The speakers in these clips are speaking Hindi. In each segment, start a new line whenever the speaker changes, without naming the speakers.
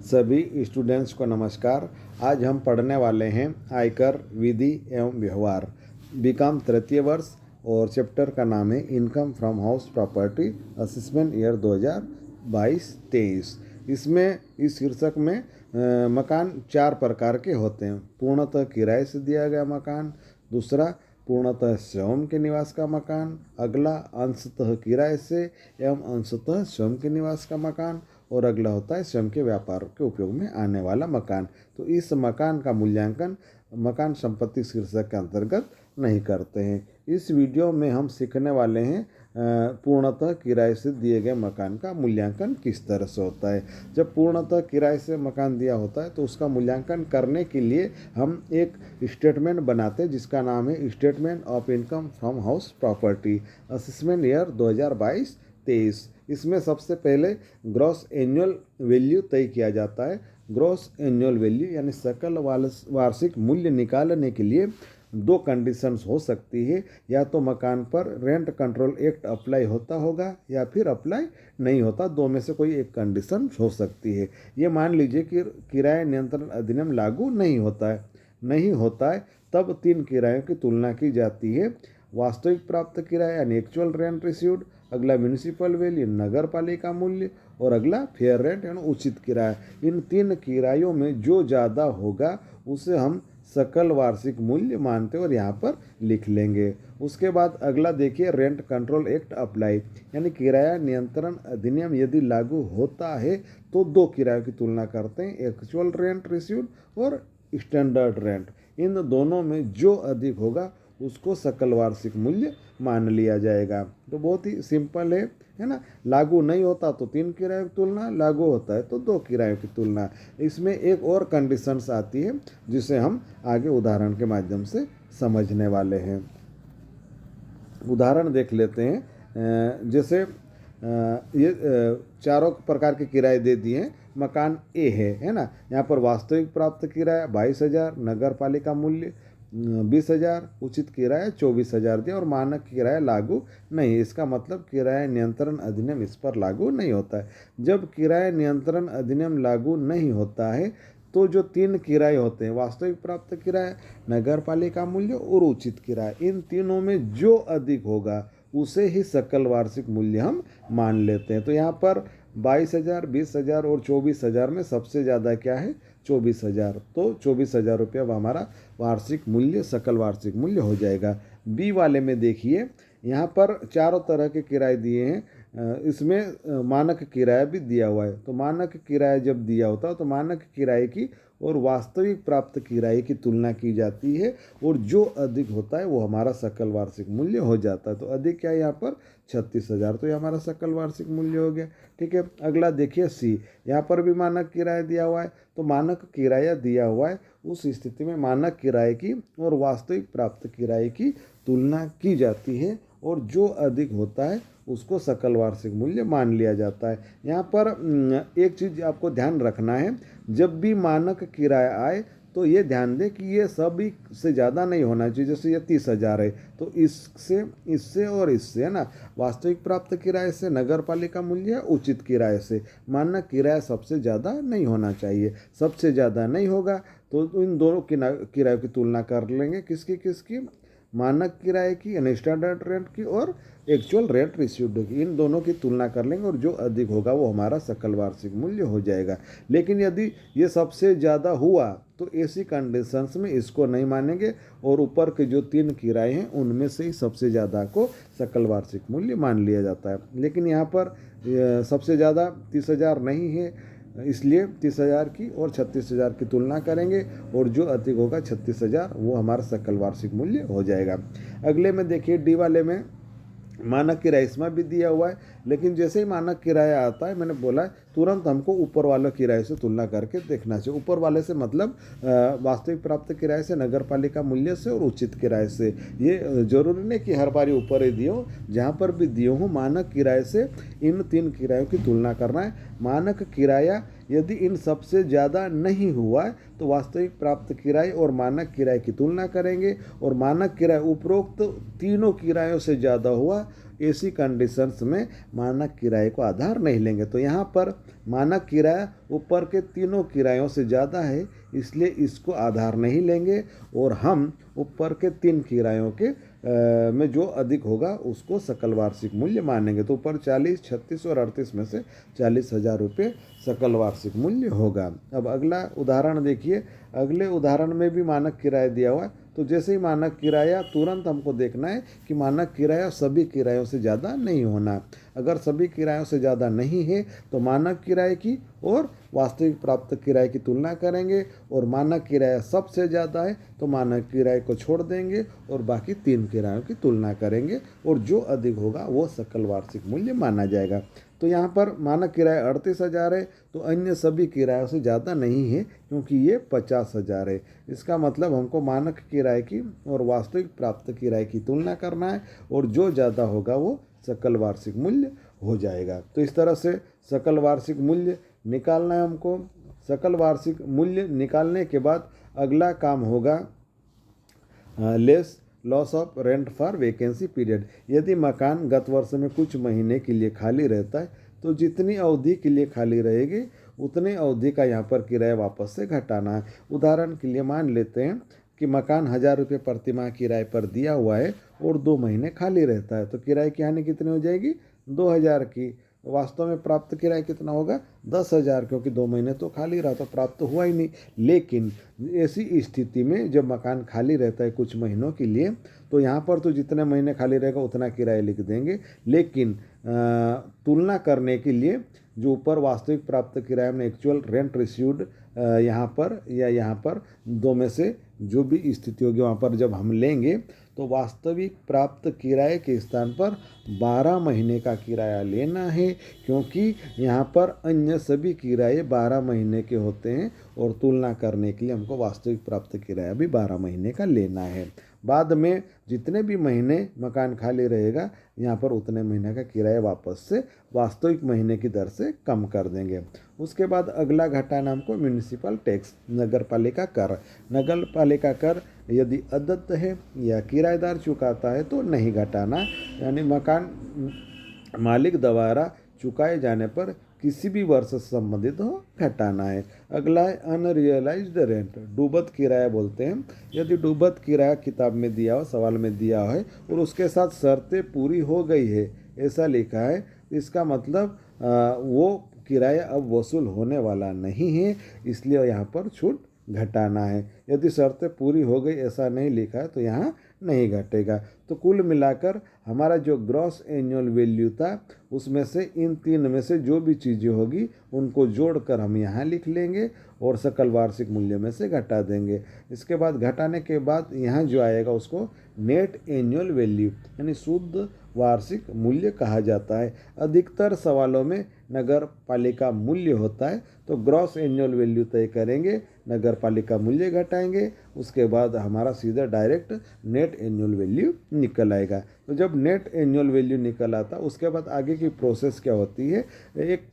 सभी स्टूडेंट्स को नमस्कार। आज हम पढ़ने वाले हैं आयकर विधि एवं व्यवहार, बीकॉम तृतीय वर्ष, और चैप्टर का नाम है income from house property assessment year 2022-23। इसमें इस शीर्षक में मकान 4 प्रकार के होते हैं। पूर्णतः किराए से दिया गया मकान, दूसरा पूर्णतः स्वयं के निवास का मकान, अगला अंशतः किराए से एवं अंशतः स्वयं के निवास का मकान, और अगला होता है स्वयं के व्यापार के उपयोग में आने वाला मकान। तो इस मकान का मूल्यांकन मकान संपत्ति शीर्षक के अंतर्गत नहीं करते हैं। इस वीडियो में हम सीखने वाले हैं पूर्णतः किराए से दिए गए मकान का मूल्यांकन किस तरह से होता है। जब पूर्णतः किराए से मकान दिया होता है तो उसका मूल्यांकन करने के लिए हम एक स्टेटमेंट बनाते हैं जिसका नाम है statement of income from house property assessment year 2022-23। इसमें सबसे पहले ग्रॉस एनुअल वैल्यू तय किया जाता है। ग्रॉस एनुअल वैल्यू यानी सकल वार्षिक मूल्य निकालने के लिए 2 कंडीशंस हो सकती है। या तो मकान पर रेंट कंट्रोल एक्ट अप्लाई होता होगा या फिर अप्लाई नहीं होता, 2 में से कोई एक कंडीशन हो सकती है। ये मान लीजिए कि किराया नियंत्रण अधिनियम लागू नहीं होता है तब 3 किरायों की तुलना की जाती है। वास्तविक प्राप्त किराया यानी एक्चुअल रेंट रिसीव्ड, अगला म्यूनिसिपल वैल्यू नगर पालिका मूल्य, और अगला फेयर रेंट यानी उचित किराया। इन 3 किरायों में जो ज़्यादा होगा उसे हम सकल वार्षिक मूल्य मानते हैं और यहाँ पर लिख लेंगे। उसके बाद अगला देखिए रेंट कंट्रोल एक्ट अप्लाई, यानी किराया नियंत्रण अधिनियम यदि लागू होता है तो 2 किरायों की तुलना करते हैं, एक्चुअल रेंट रिसीव्ड और स्टैंडर्ड रेंट। इन दोनों में जो अधिक होगा उसको सकल वार्षिक मूल्य मान लिया जाएगा। तो बहुत ही सिंपल है ना। लागू नहीं होता तो 3 किरायों की तुलना, लागू होता है तो 2 किरायों की तुलना। इसमें एक और कंडीशंस आती है जिसे हम आगे उदाहरण के माध्यम से समझने वाले हैं। उदाहरण देख लेते हैं। जैसे ये 4 प्रकार के किराए दे दिए हैं। मकान ए है ना। यहाँ पर वास्तविक प्राप्त किराया 22,000, नगर पालिका मूल्य 20,000, उचित किराया 24,000 दिया और मानक किराया लागू नहीं। इसका मतलब किराया नियंत्रण अधिनियम इस पर लागू नहीं होता है। जब किराया नियंत्रण अधिनियम लागू नहीं होता है तो जो 3 किराए होते हैं, वास्तविक प्राप्त किराया, नगर पालिका मूल्य और उचित किराया, इन तीनों में जो अधिक होगा उसे ही सकल वार्षिक मूल्य हम मान लेते हैं। तो यहाँ पर 22,000, 20,000 और 24,000 में सबसे ज़्यादा क्या है? 24,000। तो 24,000 रुपया हमारा वार्षिक मूल्य, सकल वार्षिक मूल्य हो जाएगा। बी वाले में देखिए, यहाँ पर चारों तरह के किराए दिए हैं। इसमें मानक किराया भी दिया हुआ है। तो मानक किराया जब दिया होता है तो मानक किराए की और वास्तविक प्राप्त किराए की तुलना की जाती है, और जो अधिक होता है वो हमारा सकल वार्षिक मूल्य हो जाता है। तो अधिक क्या है यहाँ पर? 36,000। तो ये हमारा सकल वार्षिक मूल्य हो गया। ठीक है। अगला देखिए सी, यहाँ पर भी मानक किराया दिया हुआ है। तो मानक किराया दिया हुआ है, उस स्थिति में मानक किराए की और वास्तविक प्राप्त किराए की तुलना की जाती है, और जो अधिक होता है उसको सकल वार्षिक मूल्य मान लिया जाता है। यहाँ पर एक चीज़ आपको ध्यान रखना है, जब भी मानक किराया आए तो ये ध्यान दें कि ये सभी से ज़्यादा नहीं होना चाहिए। जैसे ये 30,000 है तो इससे और इससे, है ना, वास्तविक प्राप्त किराए से, नगर पालिका मूल्य, उचित किराए से मानक किराया सबसे ज़्यादा नहीं होना चाहिए। सबसे ज़्यादा नहीं होगा तो इन दोनों किरायों की तुलना कर लेंगे। किसकी? मानक किराए की यानी स्टैंडर्ड रेंट की और एक्चुअल रेंट रिसीव्ड की, इन दोनों की तुलना कर लेंगे और जो अधिक होगा वो हमारा सकल वार्षिक मूल्य हो जाएगा। लेकिन यदि ये सबसे ज़्यादा हुआ तो ऐसी कंडीशंस में इसको नहीं मानेंगे और ऊपर के जो 3 किराए हैं उनमें से ही सबसे ज़्यादा को सकल वार्षिक मूल्य मान लिया जाता है। लेकिन यहाँ पर सबसे ज़्यादा 30,000 नहीं है, इसलिए 30,000 की और 36,000 की तुलना करेंगे और जो अधिक होगा 36,000 वो हमारा सकल वार्षिक मूल्य हो जाएगा। अगले में देखिए डी वाले में मानक किराया इसमें भी दिया हुआ है, लेकिन जैसे ही मानक किराया आता है, मैंने बोला तुरंत हमको ऊपर वाले किराए से तुलना करके देखना चाहिए। ऊपर वाले से मतलब वास्तविक प्राप्त किराए से, नगर पालिका मूल्य से और उचित किराए से। ये जरूरी नहीं कि हर बारी ऊपर ही दियो, जहाँ पर भी दियो हो मानक किराए से इन 3 किरायों की तुलना करना है। मानक किराया यदि इन सबसे ज़्यादा नहीं हुआ है तो वास्तविक प्राप्त किराए और मानक किराए की तुलना करेंगे, और मानक किराया उपरोक्त तीनों किरायों से ज़्यादा हुआ ऐसी कंडीशंस में मानक किराए को आधार नहीं लेंगे। तो यहाँ पर मानक किराया ऊपर के तीनों किरायों से ज़्यादा है, इसलिए इसको आधार नहीं लेंगे और हम ऊपर के 3 किरायों के में जो अधिक होगा उसको सकल वार्षिक मूल्य मानेंगे। तो ऊपर 40, 36 और 38 में से 40,000 रुपये सकल वार्षिक मूल्य होगा। अब अगला उदाहरण देखिए। अगले उदाहरण में भी मानक किराया दिया हुआ है। तो जैसे ही मानक किराया, तुरंत हमको देखना है कि मानक किराया सभी किरायों से ज़्यादा नहीं होना। अगर सभी किरायों से ज़्यादा नहीं है तो मानक किराए की और वास्तविक प्राप्त किराए की तुलना करेंगे, और मानक किराया सबसे ज़्यादा है तो मानक किराए को छोड़ देंगे और बाकी 3 किरायों की तुलना करेंगे, और जो अधिक होगा वो सकल वार्षिक मूल्य माना जाएगा। तो यहाँ पर मानक किराया 38,000 है, तो अन्य सभी किरायों से ज़्यादा नहीं है क्योंकि ये 50,000 है। इसका मतलब हमको मानक किराए की और वास्तविक प्राप्त किराए की तुलना करना है, और जो ज़्यादा होगा वो सकल वार्षिक मूल्य हो जाएगा। तो इस तरह से सकल वार्षिक मूल्य निकालना है हमको। सकल वार्षिक मूल्य निकालने के बाद अगला काम होगा loss of rent for vacancy period. यदि मकान गत वर्ष में कुछ महीने के लिए खाली रहता है तो जितनी अवधि के लिए खाली रहेगी उतनी अवधि का यहाँ पर किराया वापस से घटाना है। उदाहरण के लिए मान लेते हैं कि मकान 1,000 रुपये प्रति माह किराए पर दिया हुआ है और 2 महीने खाली रहता है, तो किराए की हानि कितनी हो जाएगी? 2,000 की। वास्तव में प्राप्त किराया कितना होगा? 10,000, क्योंकि 2 महीने तो खाली रहा तो प्राप्त हुआ ही नहीं। लेकिन ऐसी स्थिति में जब मकान खाली रहता है कुछ महीनों के लिए, तो यहाँ पर तो जितने महीने खाली रहेगा उतना किराया लिख देंगे, लेकिन तुलना करने के लिए जो ऊपर वास्तविक प्राप्त किराया में एक्चुअल रेंट रिसीव्ड यहाँ पर या यहाँ पर 2 में से जो भी स्थिति होगी वहाँ पर जब हम लेंगे तो वास्तविक प्राप्त किराए के स्थान पर 12 महीने का किराया लेना है, क्योंकि यहाँ पर अन्य सभी किराए 12 महीने के होते हैं और तुलना करने के लिए हमको वास्तविक प्राप्त किराया भी 12 महीने का लेना है। बाद में जितने भी महीने मकान खाली रहेगा यहाँ पर उतने महीने का किराया वापस से वास्तविक महीने की दर से कम कर देंगे। उसके बाद अगला घटाना हमको म्यूनिसिपल टैक्स, नगर पालिका कर। नगर पालिका कर यदि अदत्त है या किराएदार चुकाता है तो नहीं घटाना, यानी मकान मालिक द्वारा चुकाए जाने पर किसी भी वर्ष से संबंधित हो घटाना है। अगला है अनरियलाइज्ड रेंट, डूबत किराया बोलते हैं। यदि डूबत किराया किताब में दिया हो, सवाल में दिया है और उसके साथ शर्तें पूरी हो गई है ऐसा लिखा है, इसका मतलब वो किराया अब वसूल होने वाला नहीं है, इसलिए यहाँ पर छूट घटाना है। यदि शर्तें पूरी हो गई ऐसा नहीं लिखा है तो यहाँ नहीं घटेगा। तो कुल मिलाकर हमारा जो ग्रॉस एनुअल वैल्यू था उसमें से इन 3 में से जो भी चीज़ें होगी उनको जोड़कर हम यहाँ लिख लेंगे और सकल वार्षिक मूल्य में से घटा देंगे। इसके बाद घटाने के बाद यहाँ जो आएगा उसको नेट एनुअल वैल्यू यानी शुद्ध वार्षिक मूल्य कहा जाता है। अधिकतर सवालों में नगर पालिका मूल्य होता है, तो ग्रॉस एनुअल वैल्यू तय करेंगे, नगर पालिका मूल्य घटाएंगे, उसके बाद हमारा सीधा डायरेक्ट नेट एनुअल वैल्यू निकल आएगा। तो जब नेट एनुअल वैल्यू निकल आता उसके बाद आगे की प्रोसेस क्या होती है, एक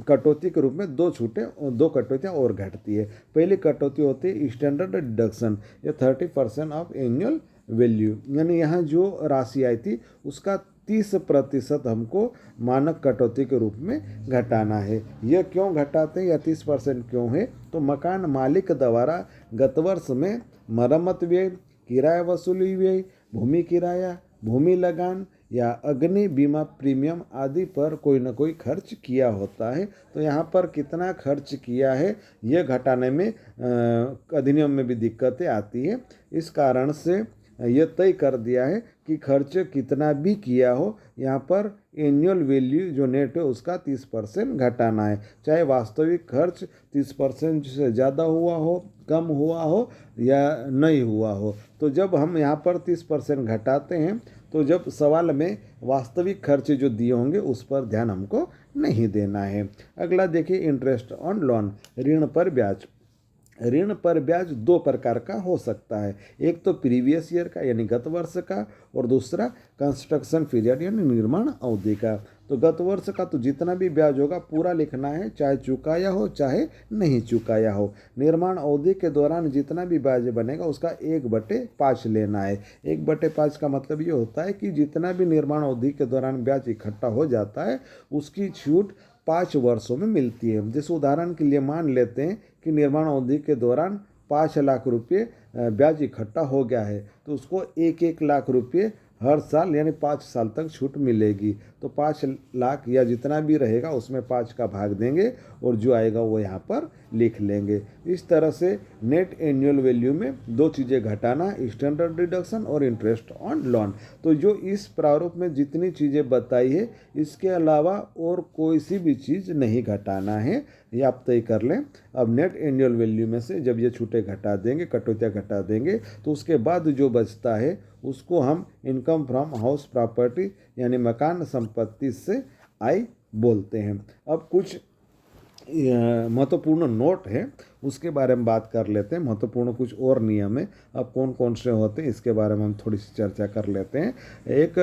कटौती के रूप में 2 कटौतियाँ और घटती है। पहली कटौती होती है स्टैंडर्ड डिडक्शन, ये 30% ऑफ एनुअल वैल्यू, यानी यहाँ जो राशि आई थी उसका 30% हमको मानक कटौती के रूप में घटाना है। यह क्यों घटाते हैं या 30% क्यों है, तो मकान मालिक द्वारा गत वर्ष में मरम्मत व्यय, किराया वसूली व्यय, भूमि किराया, भूमि लगान या अग्नि बीमा प्रीमियम आदि पर कोई न कोई खर्च किया होता है। तो यहाँ पर कितना खर्च किया है यह घटाने में अधिनियम में भी दिक्कतें आती है। इस कारण से यह तय कर दिया है कि खर्च कितना भी किया हो यहाँ पर एनुअल वैल्यू जो नेट है उसका 30% घटाना है, चाहे वास्तविक खर्च 30% से ज़्यादा हुआ हो, कम हुआ हो या नहीं हुआ हो। तो जब हम यहाँ पर 30% घटाते हैं तो जब सवाल में वास्तविक खर्च जो दिए होंगे उस पर ध्यान हमको नहीं देना है। अगला देखिए इंटरेस्ट ऑन लोन, ऋण पर ब्याज। ऋण पर ब्याज 2 प्रकार का हो सकता है, एक तो प्रीवियस ईयर का यानी गत वर्ष का, और दूसरा कंस्ट्रक्शन पीरियड यानी निर्माण अवधि का। तो गत वर्ष का तो जितना भी ब्याज होगा पूरा लिखना है, चाहे चुकाया हो चाहे नहीं चुकाया हो। निर्माण अवधि के दौरान जितना भी ब्याज बनेगा उसका 1/5 लेना है। 1/5 का मतलब ये होता है कि जितना भी निर्माण अवधि के दौरान ब्याज इकट्ठा हो जाता है उसकी छूट 5 वर्षों में मिलती है। जैसे उदाहरण के लिए मान लेते हैं कि निर्माण अवधि के दौरान 5 लाख रुपये ब्याज इकट्ठा हो गया है, तो उसको 1-1 लाख रुपये हर साल यानी 5 साल तक छूट मिलेगी। तो 5 लाख या जितना भी रहेगा उसमें 5 का भाग देंगे और जो आएगा वो यहाँ पर लिख लेंगे। इस तरह से नेट एनुअल वैल्यू में दो चीज़ें घटाना, स्टैंडर्ड डिडक्शन और इंटरेस्ट ऑन लोन। तो जो इस प्रारूप में जितनी चीज़ें बताई है इसके अलावा और कोई सी भी चीज़ नहीं घटाना है, ये आप तय कर लें। अब नेट एनुअल वैल्यू में से जब ये छूटें घटा देंगे, कटौतियाँ घटा देंगे, तो उसके बाद जो बचता है उसको हम इनकम फ्रॉम हाउस प्रॉपर्टी यानी मकान संपत्ति से आय बोलते हैं। अब कुछ महत्वपूर्ण नोट है उसके बारे में बात कर लेते हैं। महत्वपूर्ण कुछ और नियम है, अब कौन कौन से होते हैं इसके बारे में हम थोड़ी सी चर्चा कर लेते हैं। एक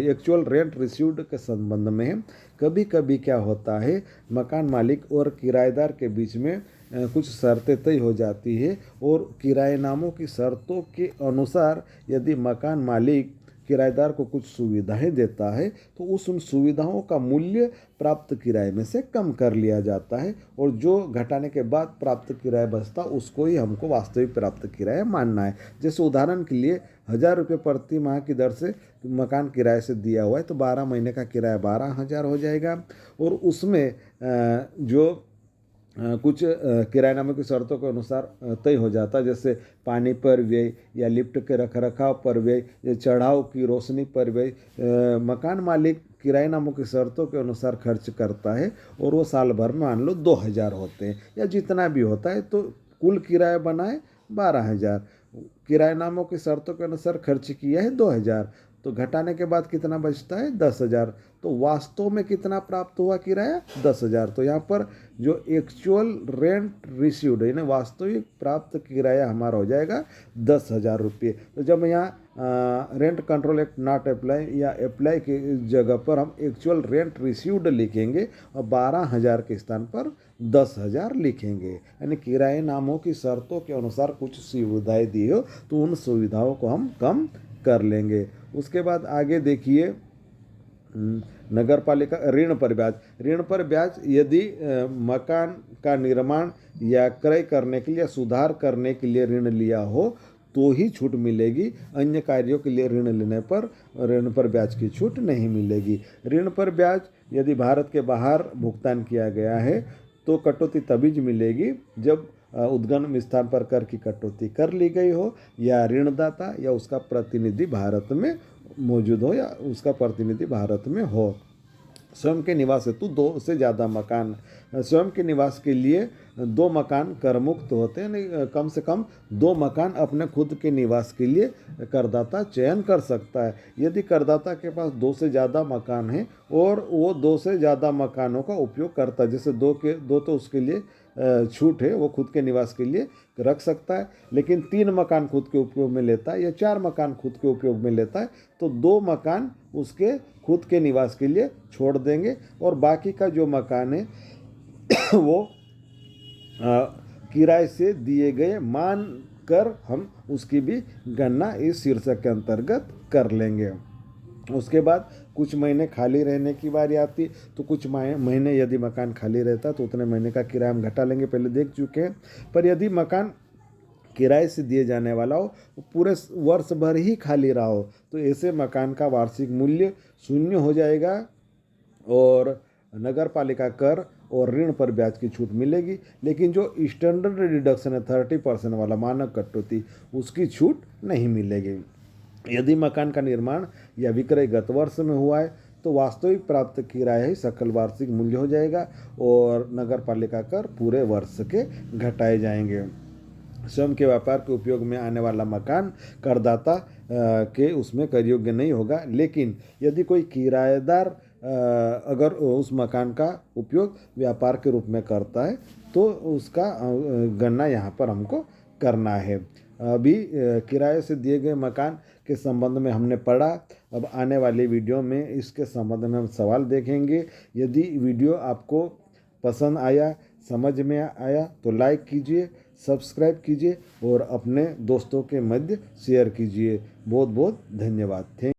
एक्चुअल रेंट रिसीव्ड के संबंध में है। कभी कभी क्या होता है, मकान मालिक और किराएदार के बीच में कुछ शर्तें तय हो जाती है और किराएनामों की शर्तों के अनुसार यदि मकान मालिक किराएदार को कुछ सुविधाएं देता है तो उन सुविधाओं का मूल्य प्राप्त किराए में से कम कर लिया जाता है और जो घटाने के बाद प्राप्त किराया बचता उसको ही हमको वास्तविक प्राप्त किराया मानना है। जैसे उदाहरण के लिए 1000 रुपये प्रति माह की दर से मकान किराए से दिया हुआ है तो 12 महीने का किराया 12,000 हो जाएगा और उसमें जो कुछ किराएनामे की शर्तों के अनुसार तय हो जाता है, जैसे पानी पर व्यय या लिफ्ट के रखरखाव पर व्यय या चढ़ाव की रोशनी पर व्यय मकान मालिक किराएनामों की शर्तों के अनुसार खर्च करता है और वो साल भर में मान लो 2000 होते हैं या जितना भी होता है, तो कुल किराया बनाए 12,000, किराएनामों की शर्तों के अनुसार खर्च किया है 2000, तो घटाने के बाद कितना बचता है 10,000। तो वास्तव में कितना प्राप्त हुआ किराया 10,000। तो यहाँ पर जो एक्चुअल रेंट रिसीव्ड है ना, वास्तविक प्राप्त किराया हमारा हो जाएगा 10,000 रुपये। तो जब यहाँ rent control act not apply या अप्लाई की जगह पर हम एक्चुअल रेंट रिसीव्ड लिखेंगे और 12,000 के स्थान पर 10,000 लिखेंगे। यानी किराए नामों की शर्तों के अनुसार कुछ सुविधाएं दी हो तो उन सुविधाओं को हम कम कर लेंगे। उसके बाद आगे देखिए, नगर पालिका ऋण पर ब्याज। ऋण पर ब्याज यदि मकान का निर्माण या क्रय करने के लिए, सुधार करने के लिए ऋण लिया हो तो ही छूट मिलेगी, अन्य कार्यों के लिए ऋण लेने पर ऋण पर ब्याज की छूट नहीं मिलेगी। ऋण पर ब्याज यदि भारत के बाहर भुगतान किया गया है तो कटौती तभी मिलेगी जब उद्गम स्थान पर कर की कटौती कर ली गई हो या ऋणदाता या उसका प्रतिनिधि भारत में मौजूद हो या उसका प्रतिनिधि भारत में हो। स्वयं के निवास हेतु 2 से ज़्यादा मकान, स्वयं के निवास के लिए 2 मकान कर मुक्त होते हैं, कम से कम 2 मकान अपने खुद के निवास के लिए करदाता चयन कर सकता है। यदि करदाता के पास 2 से ज़्यादा मकान है और वो 2 से ज़्यादा मकानों का उपयोग करता है, जैसे 2 तो उसके लिए छूट है, वो खुद के निवास के लिए रख सकता है, लेकिन 3 मकान खुद के उपयोग में लेता है या 4 मकान खुद के उपयोग में लेता है तो 2 मकान उसके खुद के निवास के लिए छोड़ देंगे और बाकी का जो मकान है वो किराए से दिए गए मान कर हम उसकी भी गणना इस शीर्षक के अंतर्गत कर लेंगे। उसके बाद कुछ महीने खाली रहने की बारी आती, तो कुछ महीने यदि मकान खाली रहता तो उतने महीने का किराया हम घटा लेंगे, पहले देख चुके हैं। पर यदि मकान किराए से दिए जाने वाला हो, पूरे वर्ष भर ही खाली रहा हो, तो ऐसे मकान का वार्षिक मूल्य 0 हो जाएगा और नगर पालिका कर और ऋण पर ब्याज की छूट मिलेगी। लेकिन जो स्टैंडर्ड डिडक्शन है 30% वाला मानक कटौती, उसकी छूट नहीं मिलेगी। यदि मकान का निर्माण या विक्रय गत वर्ष में हुआ है तो वास्तविक प्राप्त किराया ही सकल वार्षिक मूल्य हो जाएगा और नगर पालिका कर पूरे वर्ष के घटाए जाएंगे। स्वयं के व्यापार के उपयोग में आने वाला मकान करदाता के उसमें कर योग्य नहीं होगा, लेकिन यदि कोई किराएदार अगर उस मकान का उपयोग व्यापार के रूप में करता है तो उसका गणना यहाँ पर हमको करना है। अभी किराए से दिए गए मकान के संबंध में हमने पढ़ा अब आने वाली वीडियो में इसके संबंध में हम सवाल देखेंगे। यदि वीडियो आपको पसंद आया, समझ में आया तो लाइक कीजिए, सब्सक्राइब कीजिए और अपने दोस्तों के मध्य शेयर कीजिए। बहुत बहुत धन्यवाद। थैंक